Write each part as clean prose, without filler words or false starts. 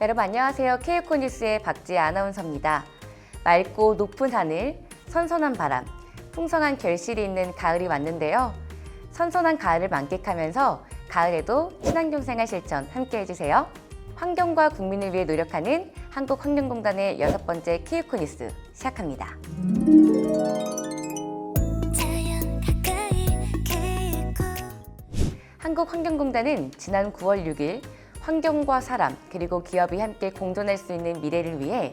여러분 안녕하세요. K에코 뉴스의 박지혜 아나운서입니다. 맑고 높은 하늘, 선선한 바람, 풍성한 결실이 있는 가을이 왔는데요. 선선한 가을을 만끽하면서 가을에도 친환경 생활 실천 함께 해주세요. 환경과 국민을 위해 노력하는 한국환경공단의 6번째 K에코 뉴스 시작합니다. 한국환경공단은 지난 9월 6일 환경과 사람 그리고 기업이 함께 공존할 수 있는 미래를 위해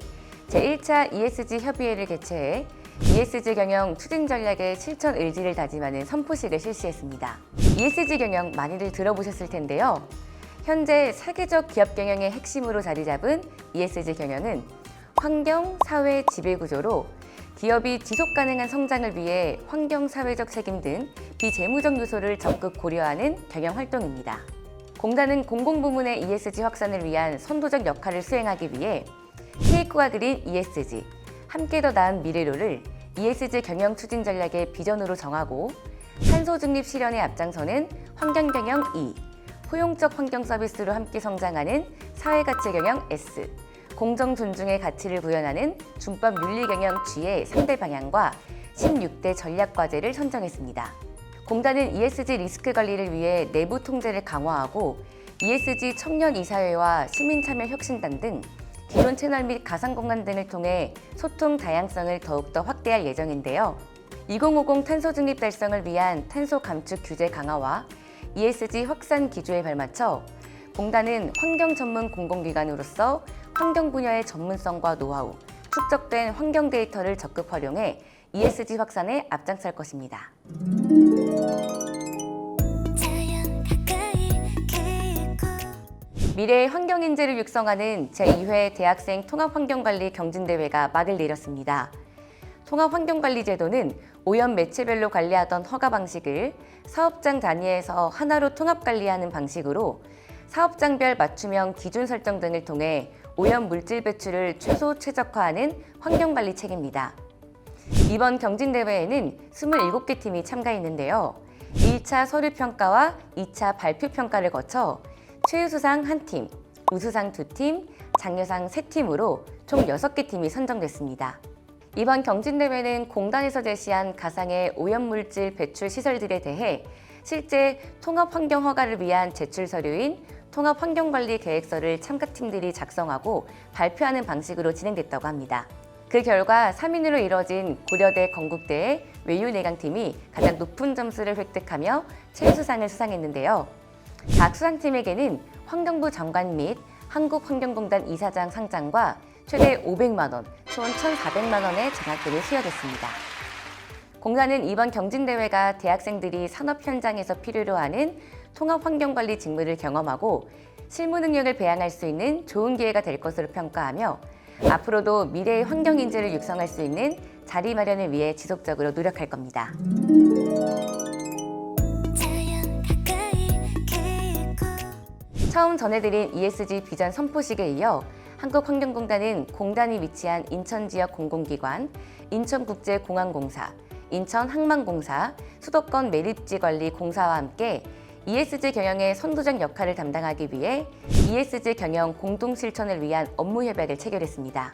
제1차 ESG 협의회를 개최해 ESG 경영 추진 전략의 실천 의지를 다짐하는 선포식을 실시했습니다. ESG 경영 많이들 들어보셨을 텐데요. 현재 세계적 기업 경영의 핵심으로 자리 잡은 ESG 경영은 환경, 사회, 지배구조로 기업이 지속가능한 성장을 위해 환경, 사회적 책임 등 비재무적 요소를 적극 고려하는 경영 활동입니다. 공단은 공공부문의 ESG 확산을 위한 선도적 역할을 수행하기 위해 K에코가 그린 ESG, 함께 더 나은 미래로를 ESG 경영 추진 전략의 비전으로 정하고 탄소 중립 실현에 앞장서는 환경경영 E, 포용적 환경 서비스로 함께 성장하는 사회가치 경영 S, 공정 존중의 가치를 구현하는 준법 윤리 경영 G의 3대 방향과 16대 전략 과제를 선정했습니다. 공단은 ESG 리스크 관리를 위해 내부 통제를 강화하고 ESG 청년 이사회와 시민참여 혁신단 등 기존 채널 및 가상공간 등을 통해 소통 다양성을 더욱더 확대할 예정인데요. 2050 탄소 중립 달성을 위한 탄소 감축 규제 강화와 ESG 확산 기조에 발맞춰 공단은 환경 전문 공공기관으로서 환경 분야의 전문성과 노하우, 축적된 환경 데이터를 적극 활용해 ESG 확산에 앞장설 것입니다. 미래의 환경 인재를 육성하는 제2회 대학생 통합환경관리 경진대회가 막을 내렸습니다. 통합환경관리제도는 오염 매체별로 관리하던 허가 방식을 사업장 단위에서 하나로 통합관리하는 방식으로 사업장별 맞춤형 기준 설정 등을 통해 오염 물질 배출을 최소 최적화하는 환경관리 체계입니다. 이번 경진대회에는 27개 팀이 참가했는데요. 1차 서류평가와 2차 발표평가를 거쳐 최우수상 1팀, 우수상 2팀, 장려상 3팀으로 총 6개 팀이 선정됐습니다. 이번 경진대회는 공단에서 제시한 가상의 오염물질 배출 시설들에 대해 실제 통합환경 허가를 위한 제출 서류인 통합환경관리 계획서를 참가팀들이 작성하고 발표하는 방식으로 진행됐다고 합니다. 그 결과 3인으로 이뤄진 고려대 건국대의 외유내강팀이 가장 높은 점수를 획득하며 최우수상을 수상했는데요. 각 수상팀에게는 환경부 장관 및 한국환경공단 이사장 상장과 최대 500만 원, 총 1,400만 원의 장학금이 수여됐습니다. 공단은 이번 경진대회가 대학생들이 산업 현장에서 필요로 하는 통합환경관리 직무를 경험하고 실무 능력을 배양할 수 있는 좋은 기회가 될 것으로 평가하며 앞으로도 미래의 환경 인재를 육성할 수 있는 자리 마련을 위해 지속적으로 노력할 겁니다. 처음 전해드린 ESG 비전 선포식에 이어 한국환경공단은 공단이 위치한 인천 지역 공공기관, 인천국제공항공사, 인천항만공사, 수도권 매립지관리공사와 함께 ESG 경영의 선도적 역할을 담당하기 위해 ESG 경영 공동 실천을 위한 업무 협약을 체결했습니다.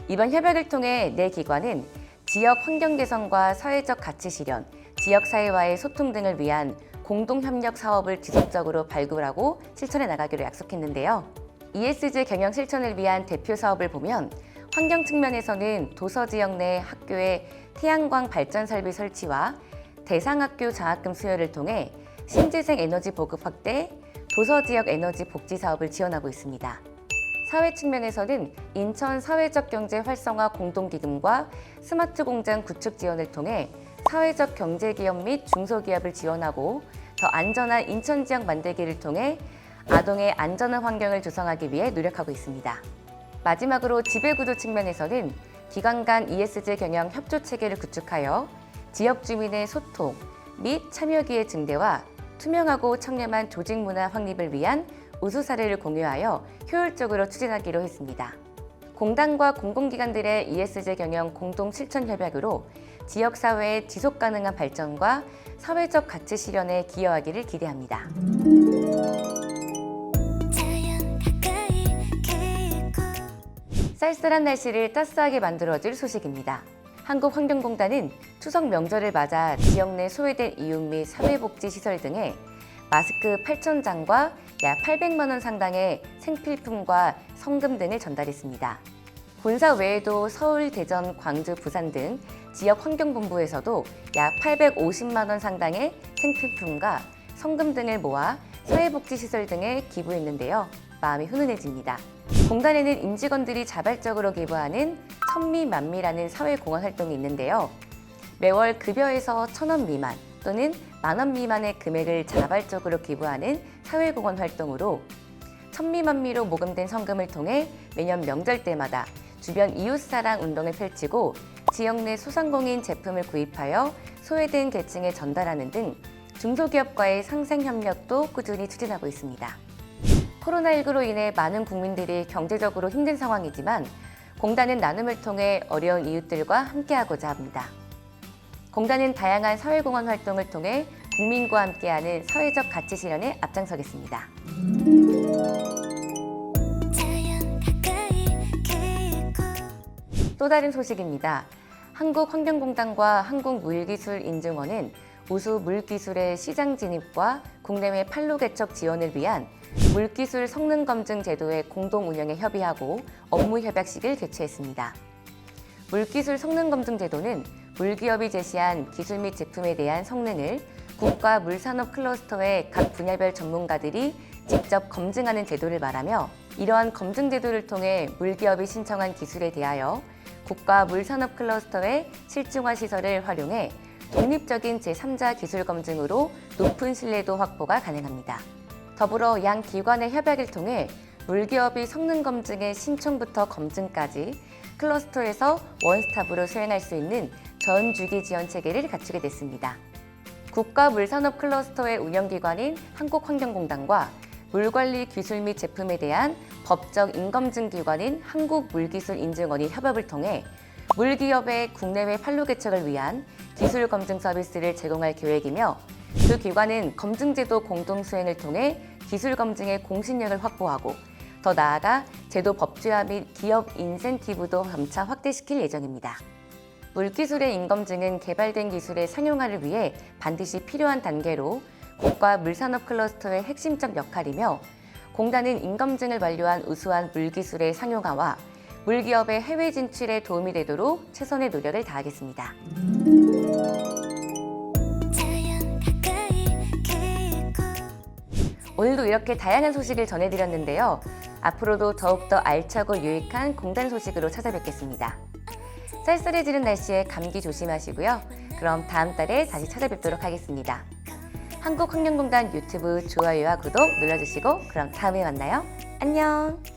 이번 협약을 통해 네 기관은 지역 환경 개선과 사회적 가치 실현, 지역 사회와의 소통 등을 위한 공동 협력 사업을 지속적으로 발굴하고 실천해 나가기로 약속했는데요. ESG 경영 실천을 위한 대표 사업을 보면 환경 측면에서는 도서 지역 내 학교의 태양광 발전 설비 설치와 대상학교 장학금 수여를 통해 신재생 에너지 보급 확대, 도서 지역 에너지 복지 사업을 지원하고 있습니다. 사회 측면에서는 인천 사회적 경제 활성화 공동기금과 스마트 공장 구축 지원을 통해 사회적 경제기업 및 중소기업을 지원하고 더 안전한 인천 지역 만들기를 통해 아동의 안전한 환경을 조성하기 위해 노력하고 있습니다. 마지막으로 지배구조 측면에서는 기관 간 ESG 경영 협조 체계를 구축하여 지역 주민의 소통 및 참여 기회 증대와 투명하고 청렴한 조직 문화 확립을 위한 우수 사례를 공유하여 효율적으로 추진하기로 했습니다. 공단과 공공기관들의 ESG 경영 공동 실천 협약으로 지역사회의 지속가능한 발전과 사회적 가치 실현에 기여하기를 기대합니다. 쌀쌀한 날씨를 따스하게 만들어줄 소식입니다. 한국환경공단은 추석 명절을 맞아 지역 내 소외된 이웃 및 사회복지시설 등에 마스크 8,000장과 약 800만 원 상당의 생필품과 성금 등을 전달했습니다. 본사 외에도 서울, 대전, 광주, 부산 등 지역 환경본부에서도 약 850만 원 상당의 생필품과 성금 등을 모아 사회복지시설 등에 기부했는데요. 마음이 훈훈해집니다. 공단에는 임직원들이 자발적으로 기부하는 천미만미라는 사회공헌 활동이 있는데요. 매월 급여에서 1,000원 미만 또는 10,000원 미만의 금액을 자발적으로 기부하는 사회공헌 활동으로 천미만미로 모금된 성금을 통해 매년 명절 때마다 주변 이웃사랑 운동을 펼치고 지역 내 소상공인 제품을 구입하여 소외된 계층에 전달하는 등 중소기업과의 상생협력도 꾸준히 추진하고 있습니다. 코로나19로 인해 많은 국민들이 경제적으로 힘든 상황이지만 공단은 나눔을 통해 어려운 이웃들과 함께하고자 합니다. 공단은 다양한 사회공헌 활동을 통해 국민과 함께하는 사회적 가치 실현에 앞장서겠습니다. 또 다른 소식입니다. 한국환경공단과 한국물기술인증원은 우수 물기술의 시장 진입과 국내외 판로 개척 지원을 위한 물기술 성능 검증 제도의 공동 운영에 협의하고 업무 협약식을 개최했습니다. 물기술 성능 검증 제도는 물기업이 제시한 기술 및 제품에 대한 성능을 국가 물산업 클러스터의 각 분야별 전문가들이 직접 검증하는 제도를 말하며, 이러한 검증 제도를 통해 물기업이 신청한 기술에 대하여 국가 물산업 클러스터의 실증화 시설을 활용해 독립적인 제3자 기술 검증으로 높은 신뢰도 확보가 가능합니다. 더불어 양 기관의 협약을 통해 물기업이 성능 검증의 신청부터 검증까지 클러스터에서 원스톱으로 수행할 수 있는 전 주기 지원 체계를 갖추게 됐습니다. 국가 물산업 클러스터의 운영기관인 한국환경공단과 물관리 기술 및 제품에 대한 법적 인검증 기관인 한국물기술인증원이 협업을 통해 물기업의 국내외 판로 개척을 위한 기술 검증 서비스를 제공할 계획이며, 두 기관은 검증제도 공동 수행을 통해 기술 검증의 공신력을 확보하고 더 나아가 제도 법제화 및 기업 인센티브도 점차 확대시킬 예정입니다. 물기술의 인검증은 개발된 기술의 상용화를 위해 반드시 필요한 단계로 국가 물산업 클러스터의 핵심적 역할이며, 공단은 인검증을 완료한 우수한 물기술의 상용화와 물기업의 해외 진출에 도움이 되도록 최선의 노력을 다하겠습니다. 오늘도 이렇게 다양한 소식을 전해드렸는데요. 앞으로도 더욱더 알차고 유익한 공단 소식으로 찾아뵙겠습니다. 쌀쌀해지는 날씨에 감기 조심하시고요. 그럼 다음 달에 다시 찾아뵙도록 하겠습니다. 한국환경공단 유튜브 좋아요와 구독 눌러주시고 그럼 다음에 만나요. 안녕!